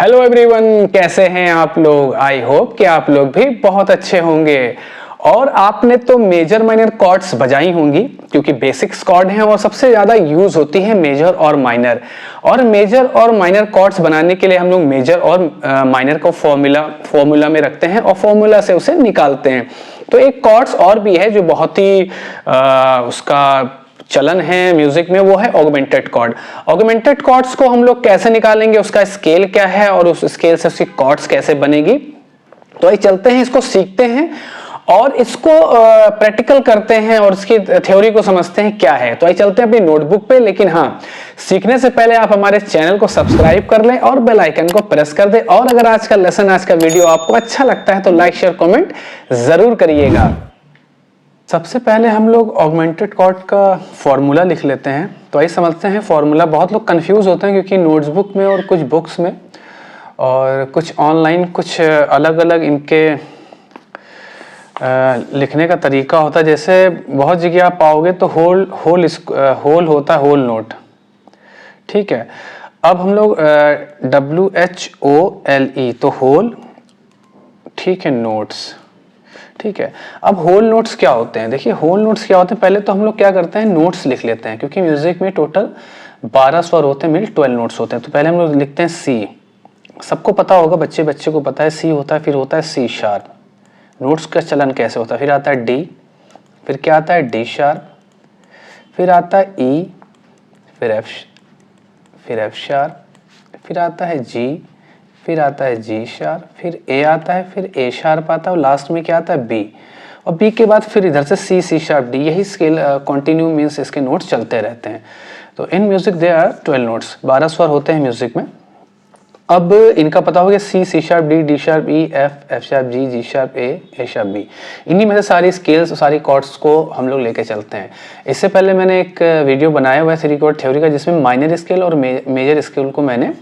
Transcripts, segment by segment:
Hello everyone, कैसे हैं आप लोग। आई होप कि आप लोग भी बहुत अच्छे होंगे। और आपने तो मेजर माइनर कॉर्ड्स बजाई होंगी क्योंकि बेसिक्स कॉर्ड हैं और सबसे ज्यादा यूज होती है मेजर और माइनर। और मेजर और माइनर कॉर्ड्स बनाने के लिए हम लोग मेजर और माइनर को फॉर्मूला में रखते हैं और फॉर्मूला से उसे निकालते हैं। तो एक कॉर्ड्स और भी है जो बहुत ही उसका चलन है म्यूजिक में, वो है ऑगमेंटेड कॉर्ड। ऑगमेंटेड कॉर्ड्स को हम लोग कैसे निकालेंगे, उसका स्केल क्या है और उस स्केल से उसकी कॉर्ड्स कैसे बनेगी। तो आइए चलते हैं, इसको सीखते हैं और इसको प्रैक्टिकल करते हैं और इसकी थ्योरी को समझते हैं क्या है। तो आइए चलते हैं अपनी नोटबुक पे। लेकिन हाँ, सीखने से पहले आप हमारे चैनल को सब्सक्राइब कर लें और बेल आइकन को प्रेस कर दें। और अगर आज का लेसन, आज का वीडियो आपको अच्छा लगता है तो लाइक शेयर कमेंट जरूर करिएगा। सबसे पहले हम लोग ऑगमेंटेड कॉर्ड का फॉर्मूला लिख लेते हैं। तो आइए समझते हैं फॉर्मूला। बहुत लोग कंफ्यूज होते हैं क्योंकि नोटबुक में और कुछ बुक्स में और कुछ ऑनलाइन कुछ अलग अलग इनके लिखने का तरीका होता है। जैसे बहुत जगह आप पाओगे तो होल होता है, होल नोट। ठीक है, अब हम लोग WHOLE तो होल, ठीक है, नोट्स। ठीक है, अब होल नोट्स क्या होते हैं। देखिए होल नोट्स क्या होते हैं, पहले तो हम लोग क्या करते हैं, नोट्स लिख लेते हैं क्योंकि म्यूजिक में टोटल 12 स्वर होते हैं, मिल 12 नोट्स होते हैं। तो पहले हम लोग लिखते हैं सी। सबको पता होगा, बच्चे को पता है सी होता है, फिर होता है सी शार्प। नोट्स का चलन कैसे होता है, फिर आता है डी, फिर क्या आता है डी शार्प, फिर आता है ई, फिर एफ शार्प, फिर आता है जी, फिर आता है जी शार्प, फिर ए आता है, फिर ए शार्प आता है और लास्ट में क्या आता है बी। और बी के बाद फिर इधर से सी शार्प डी। यही स्केल कंटिन्यू मींस इसके नोट्स चलते रहते हैं। तो in music they are 12 notes, 12 स्वर होते हैं म्यूजिक में। अब इनका पता होगा C sharp D sharp E, F sharp G sharp A sharp B. इन्हीं में से सारी स्केल्स, सारी कॉर्ड्स को हम लोग लेके चलते हैं। इससे पहले मैंने एक वीडियो बनाया हुआ है 3 कॉर्ड थ्योरी का, जिसमें माइनर स्केल और मेजर स्केल को मैंने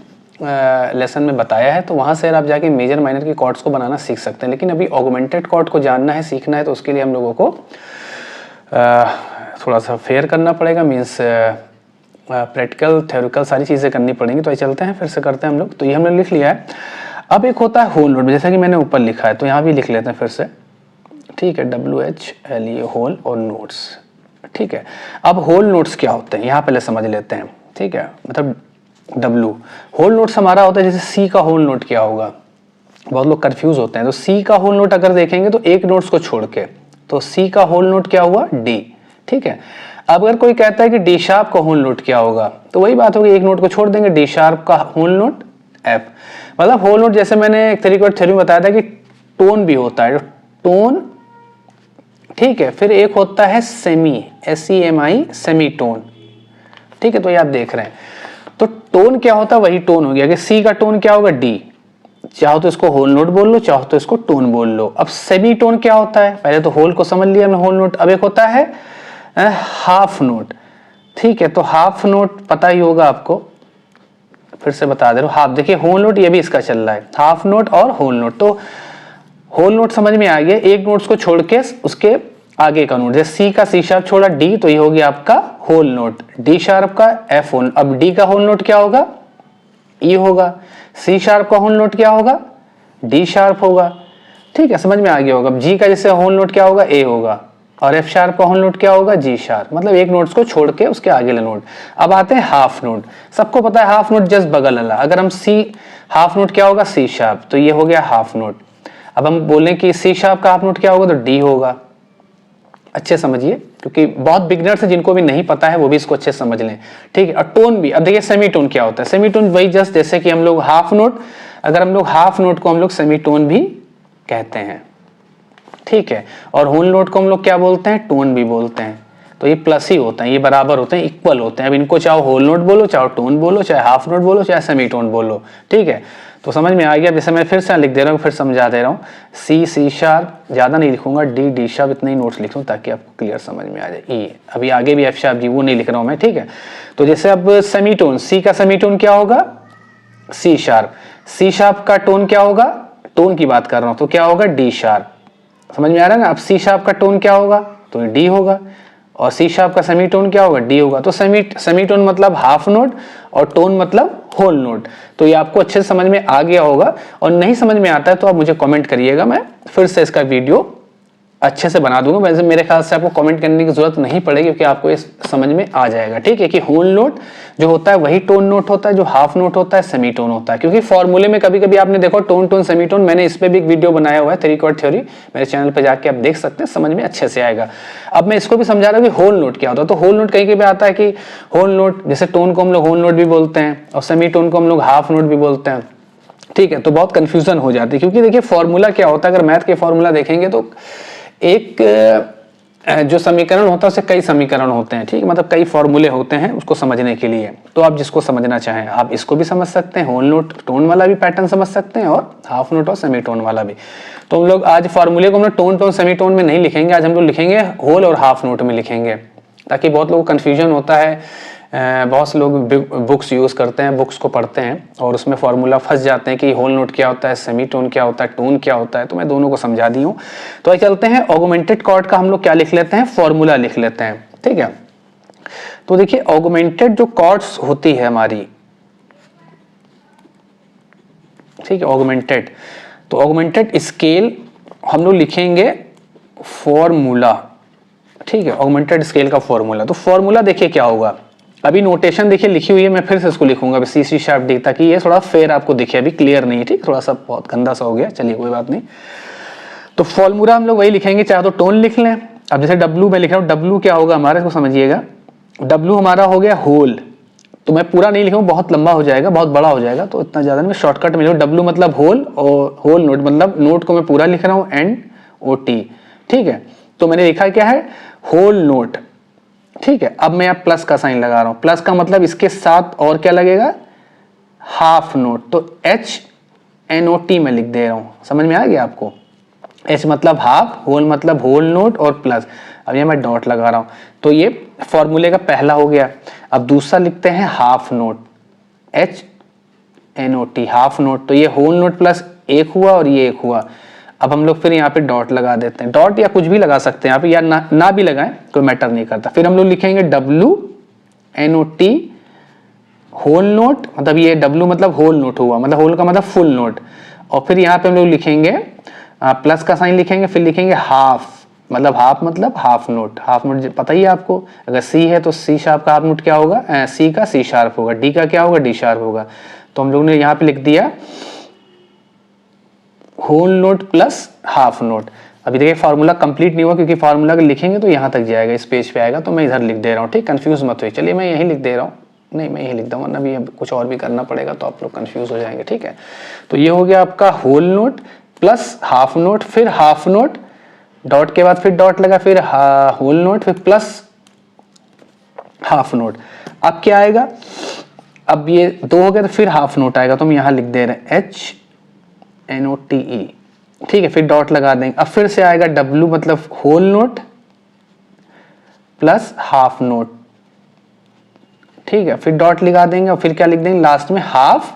लेसन में बताया है। तो वहाँ से आप जाके मेजर माइनर की कॉर्ड्स को बनाना सीख सकते हैं। लेकिन अभी ऑगमेंटेड कॉर्ड को जानना है, सीखना है, तो उसके लिए हम लोगों को थोड़ा सा फेयर करना पड़ेगा, मीन्स प्रैक्टिकल थ्योरिकल सारी चीज़ें करनी पड़ेंगी। तो ये चलते हैं, फिर से करते हैं हम लोग। तो ये हमने लिख लिया है। अब एक होता है होल नोट, जैसा कि मैंने ऊपर लिखा है, तो यहाँ भी लिख लेते हैं फिर से। ठीक है, WHLE होल और नोट्स। ठीक है, अब होल नोट्स क्या होते हैं यहाँ पहले समझ लेते हैं। ठीक है, मतलब W होल नोट्स हमारा होता है, जैसे सी का होल नोट क्या होगा, बहुत लोग कंफ्यूज होते हैं। तो सी का होल नोट अगर देखेंगे तो एक नोट्स को छोड़ के, तो सी का होल नोट क्या हुआ, डी। ठीक है, अब अगर कोई कहता है कि डी शार्प का होल नोट क्या होगा, तो वही बात होगी, एक नोट को छोड़ देंगे, डी शार्प का होल नोट एफ। मतलब होल नोट, जैसे मैंने एक तरीके थ्योरी में बताया था कि टोन भी होता है, टोन। ठीक है, फिर एक होता है सेमी, SEMI, सेमी टोन। ठीक है, तो ये आप देख रहे हैं। तो टोन क्या होता है, वही टोन हो गया कि सी का टोन क्या होगा, डी। चाहो तो इसको होल नोट बोल लो, चाहो तो इसको टोन बोल लो। अब सेमी टोन क्या होता है, पहले तो होल को समझ लिया हमने, होल नोट। अब एक होता है हाफ नोट। ठीक है, तो हाफ नोट पता ही होगा आपको, फिर से बता दे रहा हूं। हाफ, देखिए होल नोट ये भी इसका चल रहा है, हाफ नोट और होल नोट। तो होल नोट समझ में आ गया, एक नोट्स को छोड़ के उसके आगे का नोट। जैसे सी का सी शार्प छोड़ा डी, तो ये हो गया आपका होल नोट। डी शार्प का एफ होल। अब डी का होल नोट क्या होगा, ई होगा। सी शार्प का होल नोट क्या होगा, डी शार्प होगा। ठीक है, समझ में आ गया होगा। अब जी का जैसे होल नोट क्या होगा, ए होगा। और एफ शार्प का होल नोट क्या होगा, जी शार्प। मतलब एक नोट्स को छोड़ के उसके आगे वाला नोट। अब आते हैं हाफ नोट। सबको पता है हाफ नोट जस्ट बगल वाला। अगर हम सी, हाफ नोट क्या होगा, सी शार्प, तो ये हो गया हाफ नोट। अब हम बोलें कि सी शार्प का हाफ नोट क्या होगा, तो डी होगा। अच्छे समझिए, क्योंकि बहुत बिगनर्स है जिनको भी नहीं पता है, वो भी इसको अच्छे समझ लें। ठीक है, और टोन भी। अब देखिए सेमी टोन क्या होता है, सेमी टोन वही जस्ट जैसे कि हम लोग हाफ नोट, अगर हम लोग हाफ नोट को हम लोग सेमी टोन भी कहते हैं। ठीक है, और होल नोट को हम लोग क्या बोलते हैं, टोन भी बोलते हैं। तो ये प्लस ही होते हैं, ये बराबर होते हैं, इक्वल होते हैं। अब इनको चाहे होल नोट बोलो, चाहे टोन बोलो, चाहे हाफ नोट बोलो, चाहे सेमी टोन बोलो। ठीक है, तो समझ में आ गया। जैसे मैं फिर से लिख दे रहा हूँ, फिर समझा दे रहा हूँ। सी शार्प ज्यादा नहीं लिखूंगा, डी शार्प, इतने ही नोट्स लिख लूँ ताकि आपको क्लियर समझ में आ जाए। ई, अभी आगे भी एफ शार्प जी, वो नहीं लिख रहा हूँ मैं। ठीक है, तो जैसे अब सेमी टोन, सी का सेमी टोन क्या होगा, सी शार्प। सी शार्प का टोन क्या होगा, टोन की बात कर रहा हूँ, तो क्या होगा, डी शार्प। समझ में आ रहा है ना। अब सी शार्प का टोन क्या होगा, तो डी होगा। और सी शार्प का सेमीटोन क्या होगा, डी होगा। तो सेमीटोन मतलब हाफ नोट और टोन मतलब होल नोट। तो ये आपको अच्छे से समझ में आ गया होगा, और नहीं समझ में आता है तो आप मुझे कमेंट करिएगा, मैं फिर से इसका वीडियो अच्छे से बना दूंगा। वैसे मेरे ख्याल से आपको कमेंट करने की जरूरत नहीं पड़ेगी, क्योंकि आपको ये समझ में आ जाएगा, ठीक है, कि होल नोट जो होता है वही टोन नोट होता है, जो हाफ नोट होता है सेमीटोन होता है। क्योंकि फॉर्मूले में कभी कभी आपने देखो टोन टोन सेमीटोन, मैंने इस पे भी एक वीडियो बनाया हुआ है 3 कॉर्ड थ्योरी, मेरे चैनल पे जाके आप देख सकते हैं, समझ में अच्छे से आएगा। अब मैं इसको भी समझा रहा हूँ कि होल नोट क्या होता है। तो होल नोट कहीं भी आता है कि होल नोट, जैसे टोन को हम लोग होल नोट भी बोलते हैं और सेमीटोन को हम लोग हाफ नोट भी बोलते हैं, ठीक है। तो बहुत कंफ्यूजन हो जाती है, क्योंकि देखिए फॉर्मूला क्या होता है, अगर मैथ के फॉर्मूला देखेंगे तो एक जो समीकरण होता है उससे कई समीकरण होते हैं, ठीक है, मतलब कई फॉर्मूले होते हैं उसको समझने के लिए। तो आप जिसको समझना चाहें आप इसको भी समझ सकते हैं, होल नोट टोन वाला भी पैटर्न समझ सकते हैं और हाफ नोट और सेमीटोन वाला भी। तो हम लोग आज फॉर्मूले को हम लोग टोन टोन सेमीटोन में नहीं लिखेंगे, आज हम लोग लिखेंगे होल और हाफ नोट में लिखेंगे, ताकि बहुत लोगों को कन्फ्यूजन होता है। बहुत से लोग बुक्स यूज करते हैं, बुक्स को पढ़ते हैं और उसमें फॉर्मूला फंस जाते हैं कि होल नोट क्या होता है, सेमीटोन क्या होता है, टोन क्या होता है। तो मैं दोनों को समझा दी हूँ। तो आइए चलते हैं ऑगमेंटेड कॉर्ड का हम लोग क्या लिख लेते हैं, फॉर्मूला लिख लेते हैं, ठीक है। तो देखिए ऑगमेंटेड जो कॉर्ड्स होती है हमारी, ठीक है, ऑगमेंटेड, तो ऑगमेंटेड स्केल हम लोग लिखेंगे फॉर्मूला, ठीक है, ऑगमेंटेड स्केल का फॉर्मूला। तो फॉर्मूला देखिए क्या होगा, अभी नोटेशन देखिए लिखी हुई है, मैं फिर से इसको लिखूंगा अभी सी शार्प डी, ताकि ये थोड़ा फेयर आपको दिखे, अभी क्लियर नहीं है, ठीक, थोड़ा सा बहुत गंदा सा हो गया, चलिए कोई बात नहीं। तो फॉर्मूला हम लोग वही लिखेंगे, चाहे तो टोन लिख लें। अब जैसे डब्लू में लिख रहा हूँ, डब्लू क्या होगा हमारा, इसको समझिएगा, डब्लू हमारा हो गया होल। तो मैं पूरा नहीं लिखूँ, बहुत लंबा हो जाएगा, बहुत बड़ा हो जाएगा, तो इतना ज्यादा नहीं, मैं शॉर्टकट में लिखूँ, डब्लू मतलब होल, और होल नोट मतलब नोट को मैं पूरा लिख रहा हूँ, एंड ओ टी, ठीक है। तो मैंने लिखा क्या है, होल नोट, ठीक है। अब मैं यहाँ प्लस का साइन लगा रहा हूं, प्लस का मतलब इसके साथ और क्या लगेगा, हाफ नोट, तो HNOT में लिख दे रहा हूं, समझ में आ गया आपको। H मतलब हाफ, होल मतलब होल नोट और प्लस, अब ये मैं डॉट लगा रहा हूं। तो ये फॉर्मूले का पहला हो गया। अब दूसरा लिखते हैं half note, HNOT, half note, तो ये होल नोट प्लस एक हुआ और ये एक हुआ। अब हम लोग फिर यहाँ पे डॉट लगा देते हैं, डॉट या कुछ भी लगा सकते हैं यहाँ पे, या ना भी लगाएं, कोई मैटर नहीं करता। फिर हम लोग लिखेंगे WNOT होल नोट, मतलब ये W मतलब होल नोट हुआ, मतलब होल का मतलब फुल नोट। और फिर यहाँ पे हम लोग लिखेंगे प्लस का साइन लिखेंगे, फिर लिखेंगे हाफ, मतलब हाफ नोट, हाफ नोट पता ही है आपको, अगर C है तो C शार्प का हाफ नोट क्या होगा, C का C शार्प होगा, D का क्या होगा, D शार्प होगा। तो हम लोग ने यहाँ पे लिख दिया whole note plus half note. अभी देखिए फार्मूला कंप्लीट नहीं हुआ, क्योंकि फार्मूला लिखेंगे तो यहाँ तक जाएगा, इस पेज पे आएगा, तो मैं इधर लिख दे रहा हूँ, ठीक, कंफ्यूज मत हुई। चलिए मैं यही लिख दे रहा हूँ, नहीं मैं यही लिख दूंगा ना, अभी कुछ और भी करना पड़ेगा तो आप लोग कंफ्यूज हो जाएंगे, ठीक है। तो ये हो गया आपका whole note plus half note, फिर हाफ नोट, डॉट के बाद फिर डॉट लगा, फिर होल नोट, फिर प्लस हाफ नोट। अब क्या आएगा, अब ये 2 हो गया तो फिर हाफ नोट आएगा, तो हम यहाँ लिख दे रहे हैं HNOTE, ठीक है, फिर डॉट लगा देंगे। अब फिर से आएगा W मतलब whole note plus half note, ठीक है, फिर डॉट लगा देंगे और फिर क्या लिख देंगे लास्ट में, हाफ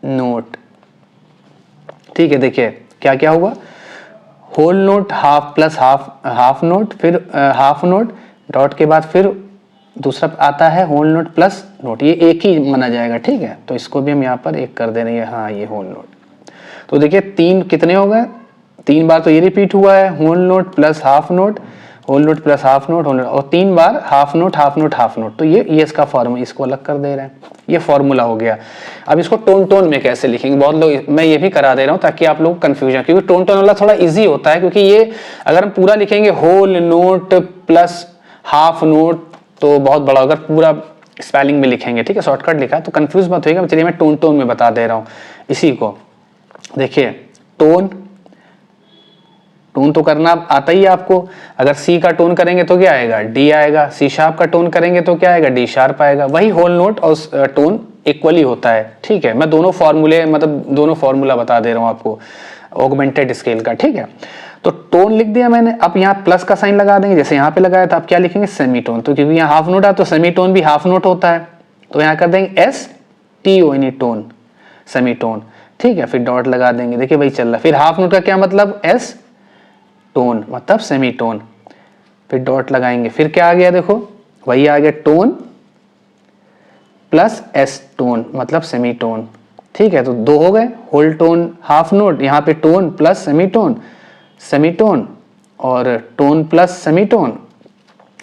नोट, ठीक है। देखिए क्या क्या हुआ, whole note half plus half note, फिर हाफ नोट, डॉट के बाद फिर दूसरा आता है होल नोट प्लस नोट, ये एक ही माना जाएगा, ठीक है। तो इसको भी हम यहाँ पर एक कर दे रहे हैं, हाँ ये होल नोट। तो देखिए 3 कितने हो गए, 3 बार तो ये रिपीट हुआ है, whole note plus half note, whole note plus half note, whole note, और 3 बार half note half note half note. तो ये इसका फॉर्मूला, इसको अलग कर दे रहे हैं, ये फॉर्मूला हो गया। अब इसको टोन टोन में कैसे लिखेंगे, बहुत लोग, मैं ये भी करा दे रहा हूँ ताकि आप लोग कंफ्यूजन, क्योंकि टोन टोन वाला थोड़ा इजी होता है, क्योंकि ये अगर हम पूरा लिखेंगे whole note plus half note तो बहुत बड़ा, अगर पूरा स्पेलिंग में लिखेंगे, ठीक है, शॉर्टकट लिखा है तो कंफ्यूज मत होइएगा। चलिए मैं टोन टोन में बता दे रहा हूँ इसी को। देखिए टोन, टोन तो करना आता ही है आपको, अगर सी का टोन करेंगे तो क्या आएगा, डी आएगा, सी शार्प का टोन करेंगे तो क्या आएगा, डी शार्प आएगा। वही होल नोट और टोन इक्वली होता है, ठीक है। मैं दोनों फॉर्मूले, मतलब दोनों फॉर्मूला बता दे रहा हूँ आपको ऑगमेंटेड स्केल का, ठीक है। तो टोन लिख दिया मैंने, अब यहाँ प्लस का साइन लगा देंगे, जैसे यहाँ पे लगाया था, आप क्या लिखेंगे, सेमीटोन, तो क्योंकि यहाँ हाफ नोट है तो सेमीटोन भी हाफ नोट होता है, तो यहाँ कर देंगे STON टोन, सेमीटोन, ठीक है, फिर डॉट लगा देंगे, देखिए वही चल रहा है। फिर हाफ नोट का क्या मतलब, S टोन मतलब सेमीटोन, फिर डॉट लगाएंगे, फिर क्या आ गया देखो, वही आ गया टोन प्लस एस टोन मतलब सेमीटोन। ठीक है, तो दो हो गए, होल टोन हाफ नोट, यहाँ पे टोन प्लस सेमीटोन, सेमीटोन और टोन प्लस सेमीटोन।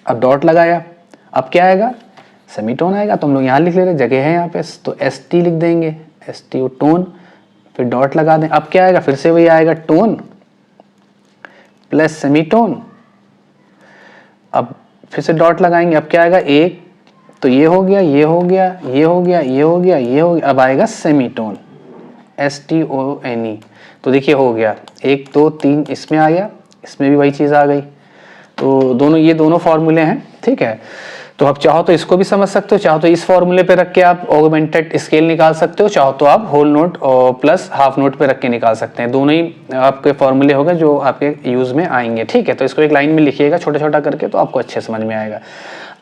अब डॉट लगाया, अब क्या आएगा, सेमीटोन आएगा। तो हम लोग यहाँ लिख ले रहे, जगह है यहाँ पे, तो एस टी लिख देंगे, एस टी टोन, फिर डॉट लगा दें। अब क्या आएगा, फिर से वही आएगा टोन प्लस सेमीटोन। अब फिर से डॉट लगाएंगे, अब क्या आएगा, एक तो ये हो गया, ये हो गया, ये हो गया, ये हो गया, ये हो गया, अब आएगा semitone, S T O N E. तो देखिए हो गया, 1 2 3 इसमें आ गया, इसमें भी वही चीज़ आ गई। तो दोनों, ये दोनों फॉर्मूले हैं। ठीक है, तो आप चाहो तो इसको भी समझ सकते हो, चाहो तो इस फॉर्मूले पे रख के आप ऑगमेंटेड स्केल निकाल सकते हो, चाहो तो आप होल नोट और प्लस हाफ नोट पे रख के निकाल सकते हैं। दोनों ही आपके फॉर्मूले होंगे जो आपके यूज में आएंगे। ठीक है, तो इसको एक लाइन में लिखिएगा छोटा छोटा करके, तो आपको अच्छे समझ में आएगा।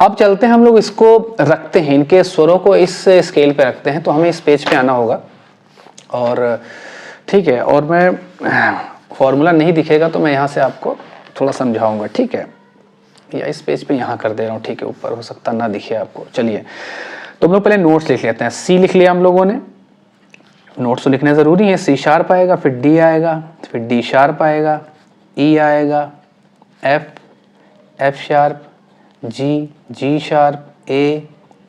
अब चलते हैं, हम लोग इसको रखते हैं, इनके स्वरों को इस स्केल पे रखते हैं। तो हमें इस पेज पे आना होगा और ठीक है, और मैं फॉर्मूला नहीं दिखेगा तो मैं यहाँ से आपको थोड़ा समझाऊंगा। ठीक है, या इस पेज पे यहाँ कर दे रहा हूँ। ठीक है, ऊपर हो सकता ना दिखे आपको। चलिए, तो हम लोग पहले नोट्स लिख लेते हैं। सी लिख लिया हम लोगों ने, नोट्स तो लिखने ज़रूरी है। सी शार्प आएगा, फिर डी आएगा, फिर डी शार्प आएगा, ई आएगा, F sharp, G sharp,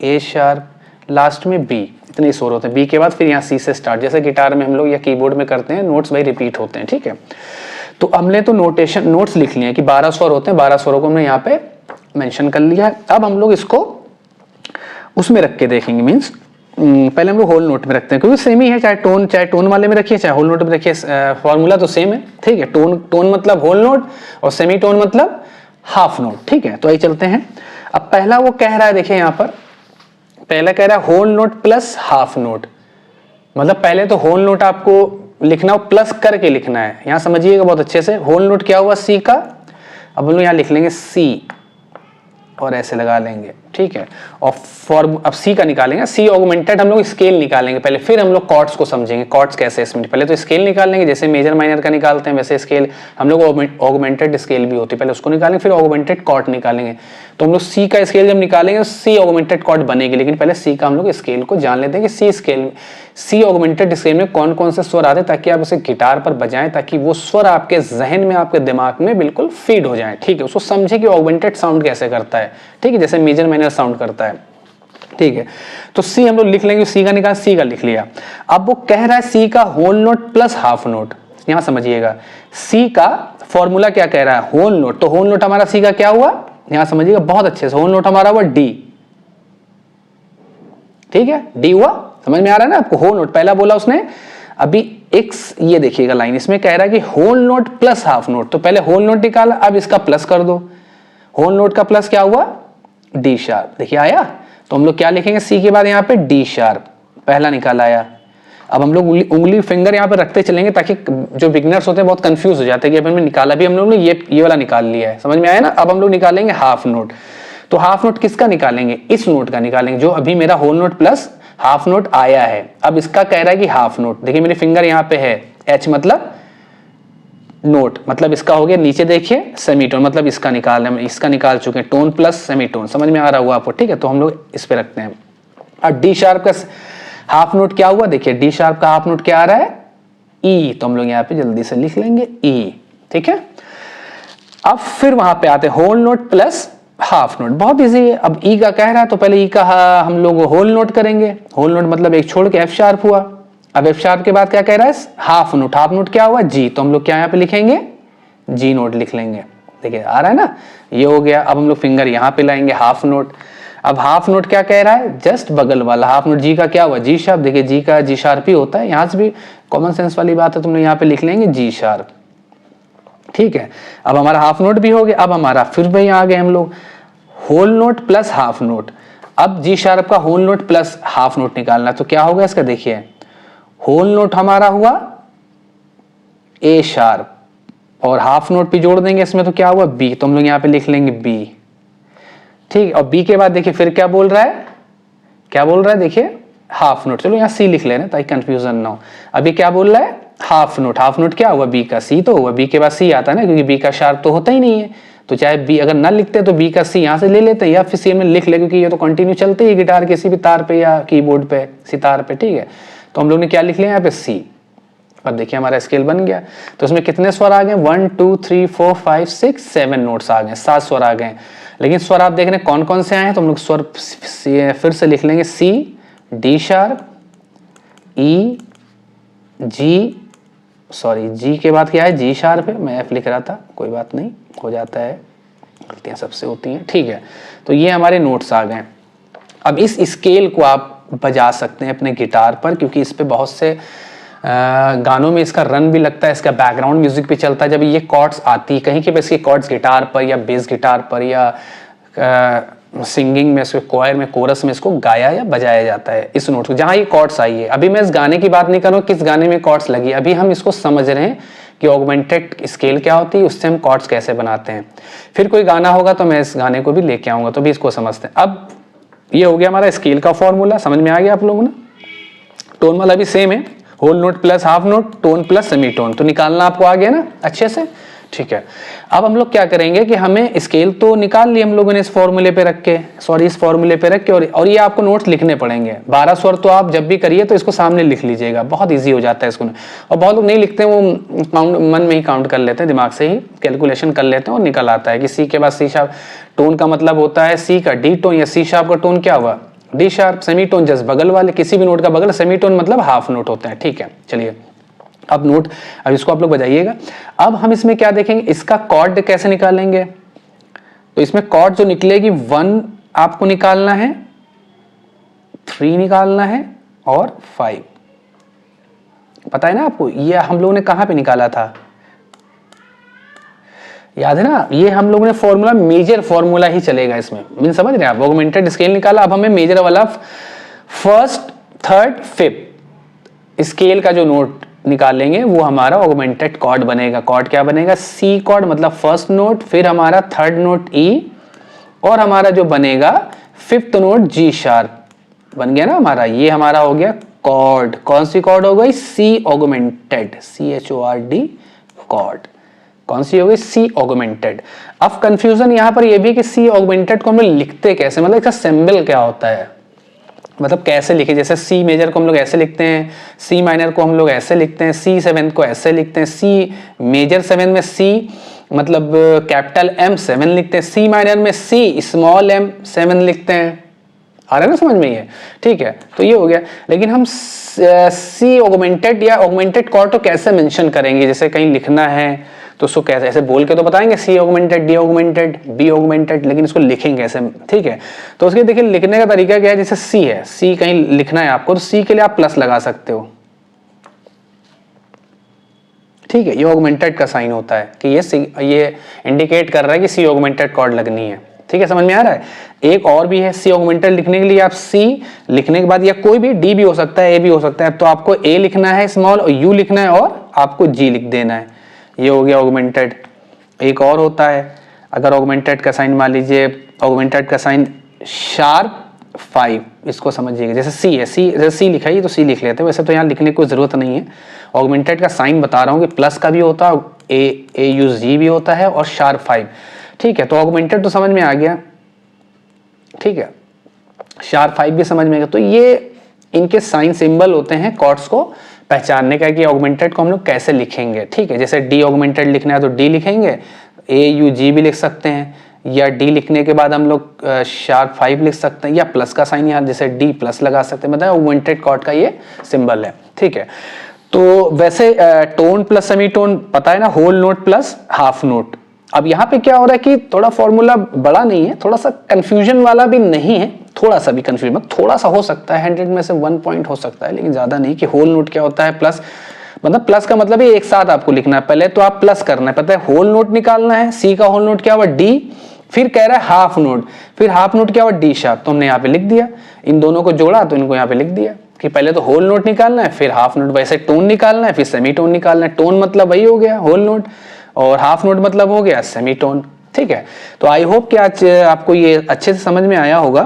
A sharp, last में बी। इतने स्वर होते हैं। बी के बाद फिर यहाँ सी से स्टार्ट, जैसे गिटार में हम लोग या कीबोर्ड में करते हैं, नोट्स भाई रिपीट होते हैं। ठीक है, तो हमने तो नोटेशन नोट्स लिख लिए कि 12 स्वर होते हैं, 12 स्वरों को हमने यहाँ पे मेंशन कर लिया है। अब हम लोग इसको उसमें रख के देखेंगे, मीन्स पहले हम लोग होल नोट में रखते हैं, क्योंकि सेम ही है, चाहे टोन वाले में रखिए चाहे होल नोट में रखिए, फॉर्मूला तो सेम है। ठीक है, टोन मतलब होल नोट और सेमी टोन मतलब हाफ नोट। ठीक है, तो आइए चलते हैं। अब पहला वो कह रहा है, देखिए यहाँ पर पहला कह रहा है whole note plus half note, मतलब पहले तो होल नोट आपको लिखना हो, प्लस करके लिखना है। यहां समझिएगा बहुत अच्छे से, होल नोट क्या हुआ, सी का। अब हम लोग यहां लिख लेंगे सी और ऐसे लगा लेंगे। ठीक है, और अब सी का निकालेंगे, सी ऑगमेंटेड हम लोग स्केल निकालेंगे पहले, फिर हम लोग कॉर्ड्स को समझेंगे, कॉर्ड्स कैसे इसमें। पहले तो स्केल निकाल लेंगे, जैसे मेजर माइनर का निकालते हैं वैसे स्केल हम लोग ऑगमेंटेड स्केल भी होती है, पहले उसको निकालेंगे फिर ऑगमेंटेड कॉर्ड निकालेंगे। तो हम लोग सी का स्केल जब निकालेंगे सी ऑगमेंटेड कॉर्ड बनेगी, लेकिन पहले सी का हम लोग स्केल को जान लेते हैं कि सी ऑगमेंटेड स्केल में कौन कौन से स्वर आते हैं, ताकि आप उसे गिटार पर बजाएं, ताकि वो स्वर आपके जहन में, आपके दिमाग में बिल्कुल फीड हो जाए। ठीक है, उसको समझे कि ऑगमेंटेड साउंड कैसे करता है। ठीक है, जैसे मेजर माइनर साउंड करता है। ठीक है, तो सी हम लोग लिख लेंगे, सी का निकाल, सी का लिख लिया। अब वो कह रहा है सी का whole note plus half note. यहां समझिएगा, सी का फॉर्मूला क्या कह रहा है, होल नोट। तो होल नोट हमारा सी का क्या हुआ, यहां समझिएगा बहुत अच्छे से, होल नोट हमारा हुआ डी। ठीक है, डी हुआ, समझ में आ रहा है ना आपको। होल नोट पहला बोला उसने, अभी एक्स, ये देखिएगा लाइन, इसमें कह रहा है कि whole note plus half note. तो पहले होल नोट निकाला, अब इसका प्लस कर दो। होल नोट का प्लस क्या हुआ, डी शार्प। देखिए आया, तो हम लोग क्या लिखेंगे, सी के बाद यहाँ पे डी शार्प, पहला निकाल आया। अब हम लोग उंगली फिंगर यहाँ पे रखते चलेंगे, ताकि जो बिगनर्स होते हैं बहुत कंफ्यूज हो जाते हैं कि अब हमने निकाला भी, हम लोग ने ये वाला निकाल लिया है, समझ में आया ना। अब हम लोग निकालेंगे हाफ नोट। तो हाफ नोट किसका निकालेंगे, इस नोट का निकालेंगे, जो अभी मेरा whole note plus half note आया है। अब इसका कह रहा है कि हाफ नोट, देखिए मेरी फिंगर यहाँ पे है, एच मतलब नोट, मतलब इसका हो गया, नीचे देखिए सेमीटोन, मतलब इसका निकाल चुके हैं, टोन प्लस सेमीटोन, समझ में आ रहा हुआ आपको। ठीक है, तो हम लोग इस पे रखते हैं। अब डी शार्प का हाफ नोट क्या हुआ, देखिए डी शार्प का हाफ नोट क्या आ रहा है, ई। तो हम लोग यहाँ पे जल्दी से लिख लेंगे ई। ठीक है, अब फिर वहां पे आते हैं whole note plus half note, बहुत इजी है। अब ई का कह रहा है तो पहले ई का हम लोग होल नोट करेंगे, होल नोट मतलब एक छोड़ के एफ शार्प हुआ। अब एफ शार्प के बाद क्या कह रहा है, हाफ नोट, हाफ नोट क्या हुआ, जी। तो हम लोग क्या यहाँ पे लिखेंगे, जी नोट लिख लेंगे। देखिए आ रहा है ना, ये हो गया। अब हम लोग फिंगर यहाँ पे लाएंगे, हाफ नोट। अब हाफ नोट क्या कह रहा है, जस्ट बगल वाला हाफ नोट, जी का क्या हुआ, जी शार्प। देखिए जी का जी शार्प ही होता है, यहाँ से भी कॉमन सेंस वाली बात है, तुम लोग यहाँ पे लिख लेंगे जी शार्प। ठीक है, अब हमारा हाफ नोट भी हो गया। अब हमारा फिर भाई आ गए हम लोग whole note plus half note. अब जी शार्प का whole note plus half note निकालना, तो क्या होगा इसका, देखिए होल नोट हमारा हुआ ए शार्प और हाफ नोट भी जोड़ देंगे इसमें, तो क्या हुआ बी। तो हम लोग यहाँ पे लिख लेंगे बी। ठीक, और बी के बाद देखिए फिर क्या बोल रहा है, क्या बोल रहा है, देखिए हाफ नोट। चलो यहाँ सी लिख लेना ताकि कंफ्यूजन ना हो। अभी क्या बोल रहा है, हाफ नोट। हाफ नोट क्या हुआ, बी का, सी तो हुआ, बी के बाद सी आता है ना, क्योंकि बी का शार्प तो होता ही नहीं है। तो चाहे बी अगर ना लिखते तो बी का सी यहाँ से ले लेते हैं, या फिर सी में लिख ले, क्योंकि ये तो कंटिन्यू चलते ही गिटार किसी भी तार पे या कीबोर्ड पे सितार पे, ठीक है। तो हम लोग ने क्या लिख लिया यहाँ पे सी। अब देखिए हमारा स्केल बन गया। तो इसमें कितने स्वर आ गए, 1 2 3 4 5 6 7 नोट्स आ गए, 7 स्वर आ गए। लेकिन स्वर आप देख रहे हैं कौन कौन से आए हैं, तो हम लोग स्वर फिर से लिख लेंगे, सी, डी शार्प, ई, जी, सॉरी जी के बाद क्या है, जी शार्प है, मैं एफ लिख रहा था, कोई बात नहीं, हो जाता है, गलतियां सबसे होती हैं, ठीक है। तो ये हमारे नोट्स आ गए। अब इस स्केल को आप बजा सकते हैं अपने गिटार पर, क्योंकि इस पे बहुत से गानों में इसका रन भी लगता है, इसका बैकग्राउंड म्यूजिक भी चलता है। जब ये कॉर्ड्स आती है कहीं के पे, इसकी कॉर्ड्स गिटार पर या बेस गिटार पर या सिंगिंग में, इसको कोयर में, कोरस में इसको गाया या बजाया जाता है इस नोट को, जहाँ ये कॉर्ड्स आई है। अभी मैं इस गाने की बात नहीं कर रहा हूँ किस गाने में कॉर्ड्स लगी, अभी हम इसको समझ रहे हैं कि ऑगमेंटेड स्केल क्या होती है, उससे हम कॉर्ड्स कैसे बनाते हैं। फिर कोई गाना होगा तो मैं इस गाने को भी लेके आऊंगा, तो भी इसको समझते हैं। अब ये हो गया हमारा स्केल का फॉर्मूला, समझ में आ गया आप लोगों ने। टोन वाला भी सेम है, whole note plus half note, tone plus semitone, तो निकालना आपको आ गया ना अच्छे से, ठीक है। अब हम लोग क्या करेंगे कि हमें स्केल तो निकाल लिए हम लोगों ने इस फॉर्मूले पे रख के, इस फॉर्मूले पे रख के, और ये आपको नोट्स लिखने पड़ेंगे। 12 स्वर तो आप जब भी करिए तो इसको सामने लिख लीजिएगा, बहुत इजी हो जाता है इसको। और बहुत लोग नहीं लिखते, वो काउंट मन में ही काउंट कर लेते हैं, दिमाग से ही कैलकुलेशन कर लेते हैं और निकल आता है कि सी के बाद सी शार्प। टोन का मतलब होता है सी का डी टोन, या सी शार्प का टोन क्या हुआ, D sharp. Semi tone just बगल वाले, किसी भी नोट का बगल, सेमी टोन मतलब हाफ नोट होता है, ठीक है। चलिए अब नोट, अब इसको आप लोग बजाइएगा। अब हम इसमें क्या देखेंगे, इसका कॉर्ड कैसे निकालेंगे। तो इसमें कॉर्ड जो निकलेगी, 1 आपको निकालना है, 3 निकालना है और 5, पता है ना आपको। ये हम लोगों ने कहां पे निकाला था, याद है ना, ये हम लोगों ने फॉर्मूला, मेजर फॉर्मूला ही चलेगा इसमें, मीन समझ रहे हैं आप। ऑगमेंटेड स्केल निकाला, अब हमें मेजर वाला फर्स्ट, थर्ड, फिफ्थ स्केल का जो नोट निकालेंगे वो हमारा ऑगमेंटेड कॉर्ड बनेगा। कॉर्ड क्या बनेगा, सी कॉर्ड मतलब फर्स्ट नोट, फिर हमारा थर्ड नोट ई, और हमारा जो बनेगा फिफ्थ नोट जी शार्प बन गया ना हमारा। ये हमारा हो गया कॉर्ड। कौन सी कॉर्ड हो गई, सी ऑगमेंटेड, CHORD कॉर्ड। कौन सी हो गई, सी ऑगमेंटेड। अब कंफ्यूजन यहां पर यह भी कि सी ऑगमेंटेड को हम लोग लिखते कैसे, मतलब इसका सिंबल क्या होता है, मतलब कैसे लिखे। जैसे सी मेजर को हम लोग ऐसे लिखते हैं, सी माइनर को हम लोग ऐसे लिखते हैं, सी सेवन को ऐसे लिखते हैं, सी मेजर 7 में सी मतलब कैपिटल M7 लिखते हैं, सी माइनर में सी स्मॉल m7 लिखते हैं। आ रहा है ना समझ में ये, ठीक है। तो ये हो गया। लेकिन हम सी ऑगमेंटेड या ऑगमेंटेड कॉर्ड तो कैसे मेंशन करेंगे, जैसे कहीं लिखना है तो उसको कैसे, ऐसे बोल के तो बताएंगे C augmented, D augmented, B augmented, लेकिन इसको लिखेंगे कैसे, ठीक है। तो उसके देखिए लिखने का तरीका क्या है, जैसे सी है, सी कहीं लिखना है आपको, तो सी के लिए आप प्लस लगा सकते हो, ठीक है। ये ऑगमेंटेड का साइन होता है कि ये इंडिकेट कर रहा है कि सी ऑगमेंटेड कॉर्ड लगनी है, ठीक है, समझ में आ रहा है। एक और भी है, सी ऑगमेंटेड लिखने के लिए आप सी लिखने के बाद, या कोई भी डी भी हो सकता है, ए भी हो सकता है, तो आपको ए लिखना है स्मॉल, और यू लिखना है, और आपको जी लिख देना है। ये हो गया ऑगमेंटेड। एक और होता है, अगर ऑगमेंटेड का साइन मान लीजिए, ऑगमेंटेड का साइन शार्प 5, इसको समझिएगा। जैसे सी है, सी लिखा है तो सी लिख लेते हैं, वैसे तो यहाँ लिखने की कोई जरूरत नहीं है। ऑगमेंटेड का साइन बता रहा हूँ कि प्लस का भी होता है, AUG भी होता है, और शार्प 5, ठीक है। तो ऑगमेंटेड तो समझ में आ गया, ठीक है। शार्प 5 भी समझ में आ गया। तो ये इनके साइन सिंबल होते हैं कॉर्ड्स को पहचानने का, कि ऑगमेंटेड को हम लोग कैसे लिखेंगे, ठीक है। जैसे डी ऑगमेंटेड लिखना है तो डी लिखेंगे, AUG भी लिख सकते हैं, या डी लिखने के बाद हम लोग शार्प 5 लिख सकते हैं, या प्लस का साइन यहाँ जैसे डी प्लस लगा सकते हैं, मतलब ऑगमेंटेड कॉर्ड का ये सिंबल है, ठीक है। तो वैसे टोन प्लस सेमी टोन पता है ना, whole note plus half note. अब यहाँ पे क्या हो रहा है कि थोड़ा फॉर्मूला बड़ा नहीं है, थोड़ा सा कंफ्यूजन वाला भी नहीं है, थोड़ा सा भी कंफ्यूजन, थोड़ा सा हो सकता है, 100 में से 1 पॉइंट हो सकता है, लेकिन ज्यादा नहीं। कि होल नोट क्या होता है, प्लस, मतलब प्लस का मतलब ये एक साथ आपको लिखना है। पहले तो आप प्लस करना है, पता है होल नोट निकालना है, सी का होल नोट क्या हुआ, डी, फिर कह रहा है हाफ नोट, फिर हाफ नोट क्या हुआ, डी शार्प। तो हमने यहाँ पे लिख दिया, इन दोनों को जोड़ा तो इनको यहाँ पे लिख दिया कि पहले तो होल नोट निकालना है, फिर हाफ नोट। वैसे टोन निकालना है, फिर सेमी टोन निकालना है। टोन मतलब वही हो गया होल नोट, और हाफ नोट मतलब हो गया सेमी टोन, ठीक है। तो आई होप कि आज आपको ये अच्छे से समझ में आया होगा।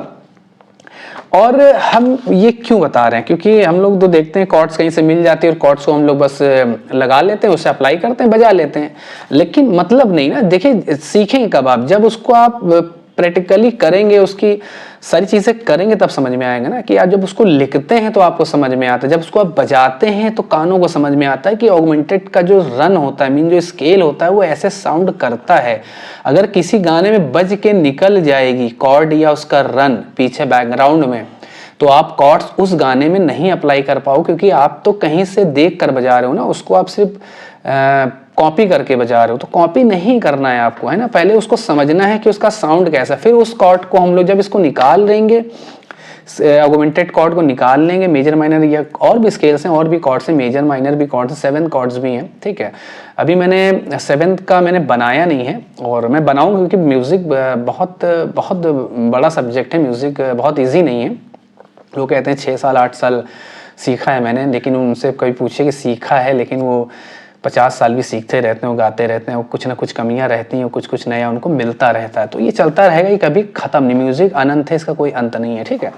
और हम ये क्यों बता रहे हैं, क्योंकि हम लोग तो देखते हैं कॉर्ड्स कहीं से मिल जाती है और कॉर्ड्स को हम लोग बस लगा लेते हैं, उसे अप्लाई करते हैं, बजा लेते हैं, लेकिन मतलब नहीं ना। देखिए सीखेंगे कब आप, जब उसको आप प्रैक्टिकली करेंगे, उसकी सारी चीज़ें करेंगे तब समझ में आएगा ना। कि आप जब उसको लिखते हैं तो आपको समझ में आता है, जब उसको आप बजाते हैं तो कानों को समझ में आता है कि ऑगमेंटेड का जो रन होता है, मीन जो स्केल होता है वो ऐसे साउंड करता है। अगर किसी गाने में बज के निकल जाएगी कॉर्ड या उसका रन पीछे बैकग्राउंड में, तो आप कॉर्ड्स उस गाने में नहीं अप्लाई कर पाओ, क्योंकि आप तो कहीं से देख कर बजा रहे हो ना, उसको आप सिर्फ कॉपी करके बजा रहे हो। तो कॉपी नहीं करना है आपको, है ना। पहले उसको समझना है कि उसका साउंड कैसा, फिर उस कॉर्ड को हम लोग जब इसको निकाल लेंगे, ऑगमेंटेड कॉर्ड को निकाल लेंगे, मेजर माइनर या और भी स्केल्स हैं, और भी कॉर्ड्स हैं, मेजर माइनर भी कॉर्ड्स, 7 कॉर्ड्स भी हैं, ठीक है। अभी मैंने 7th का मैंने बनाया नहीं है, और मैं बनाऊंगा, क्योंकि म्यूज़िक बहुत बहुत बड़ा सब्जेक्ट है, म्यूज़िक बहुत ईजी नहीं है। लोग कहते हैं 6 साल 8 साल सीखा है मैंने, लेकिन उनसे कोई पूछे कि सीखा है, लेकिन वो 50 साल भी सीखते रहते हैं, वो गाते रहते हैं, वो कुछ ना कुछ कमियां रहती हैं, कुछ कुछ नया उनको मिलता रहता है। तो ये चलता रहेगा, ये कभी ख़त्म नहीं। म्यूज़िक अनंत है, इसका कोई अंत नहीं है, ठीक है।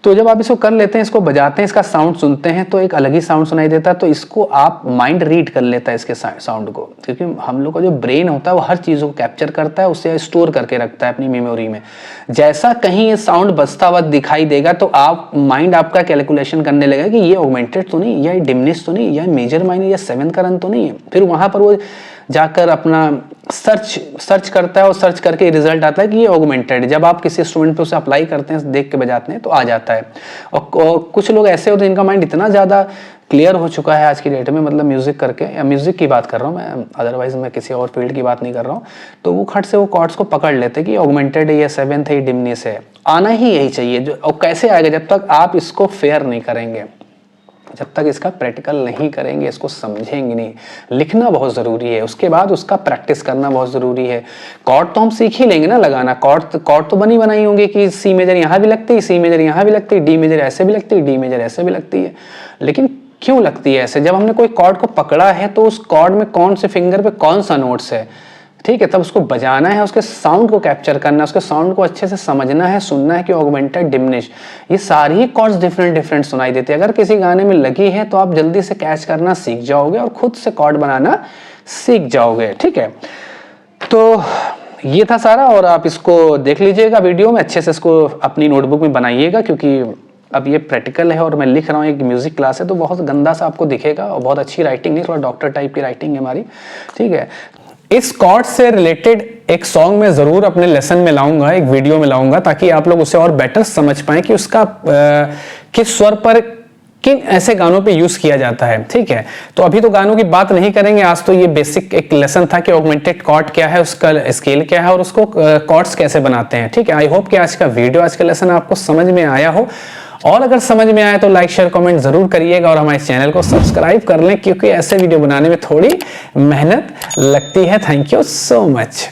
तो जब आप इसको कर लेते हैं, इसको बजाते हैं, इसका साउंड सुनते हैं तो एक अलग ही साउंड सुनाई देता है। तो इसको आप माइंड रीड कर लेता है इसके साउंड को, क्योंकि हम लोग का जो ब्रेन होता है वो हर चीज़ को कैप्चर करता है, उसे स्टोर करके रखता है अपनी मेमोरी में। जैसा कहीं ये साउंड बजता हुआ दिखाई देगा तो आप माइंड आपका कैलकुलेशन करने लगेगा कि ये ऑगमेंटेड तो नहीं, या डिमिनिश तो नहीं, या मेजर माइनर या 7 का रन तो नहीं है। फिर वहाँ पर वो जाकर अपना सर्च करता है, और सर्च करके रिजल्ट आता है कि ये ऑगमेंटेड है। जब आप किसी इंस्ट्रूमेंट पे उसे अप्लाई करते हैं, देख के बजाते हैं, तो आ जाता है। और कुछ लोग ऐसे होते हैं जिनका माइंड इतना ज़्यादा क्लियर हो चुका है आज की डेट में, मतलब म्यूज़िक करके, या म्यूज़िक की बात कर रहा हूँ मैं, अदरवाइज मैं किसी और फील्ड की बात नहीं कर रहा हूँ। तो वो खट से वो कॉर्ड्स को पकड़ लेते हैं कि ऑगमेंटेड है, या 7th है, डिमिनिश है। आना ही यही चाहिए। जो और कैसे आएगा, जब तक आप इसको फेयर नहीं करेंगे, जब तक इसका प्रैक्टिकल नहीं करेंगे, इसको समझेंगे नहीं। लिखना बहुत ज़रूरी है, उसके बाद उसका प्रैक्टिस करना बहुत ज़रूरी है। कॉर्ड तो हम सीख ही लेंगे ना लगाना, कॉर्ड तो बनी बनाई होंगी कि सी मेजर यहाँ भी लगती है, सी मेजर यहाँ भी लगती है, डी मेजर ऐसे भी लगती है, डी मेजर ऐसे भी लगती है। लेकिन क्यों लगती है ऐसे? जब हमने कोई कॉर्ड को पकड़ा है तो उस कॉर्ड में कौन से फिंगर पे कौन सा नोट्स है, ठीक है, तब उसको बजाना है, उसके साउंड को कैप्चर करना है, उसके साउंड को अच्छे से समझना है, सुनना है कि ऑगमेंटेड, डिमिनिश, ये सारी ही कॉर्ड्स डिफरेंट सुनाई देती है। अगर किसी गाने में लगी है तो आप जल्दी से कैच करना सीख जाओगे और खुद से कॉर्ड बनाना सीख जाओगे, ठीक है। तो ये था सारा, और आप इसको देख लीजिएगा वीडियो में, अच्छे से इसको अपनी नोटबुक में बनाइएगा, क्योंकि अब ये प्रैक्टिकल है और मैं लिख रहा हूँ, एक म्यूजिक क्लास है, तो बहुत गंदा सा आपको दिखेगा, और बहुत अच्छी राइटिंग नहीं, थोड़ा डॉक्टर टाइप की राइटिंग है हमारी, ठीक है। इस कॉर्ड से रिलेटेड एक सॉन्ग मैं जरूर अपने लेसन में लाऊंगा, एक वीडियो में लाऊंगा, ताकि आप लोग उसे और बेटर समझ पाएं कि उसका किस स्वर पर किन ऐसे गानों पे यूज किया जाता है, ठीक है। तो अभी तो गानों की बात नहीं करेंगे, आज तो ये बेसिक एक लेसन था कि ऑगमेंटेड कॉर्ड क्या है, उसका स्केल क्या है, और उसको कॉर्ड्स कैसे बनाते हैं, ठीक है। आई होप कि आज का वीडियो, आज का लेसन आपको समझ में आया हो, और अगर समझ में आया तो लाइक शेयर कमेंट जरूर करिएगा, और हमारे चैनल को सब्सक्राइब कर लें, क्योंकि ऐसे वीडियो बनाने में थोड़ी मेहनत लगती है। Thank you so much.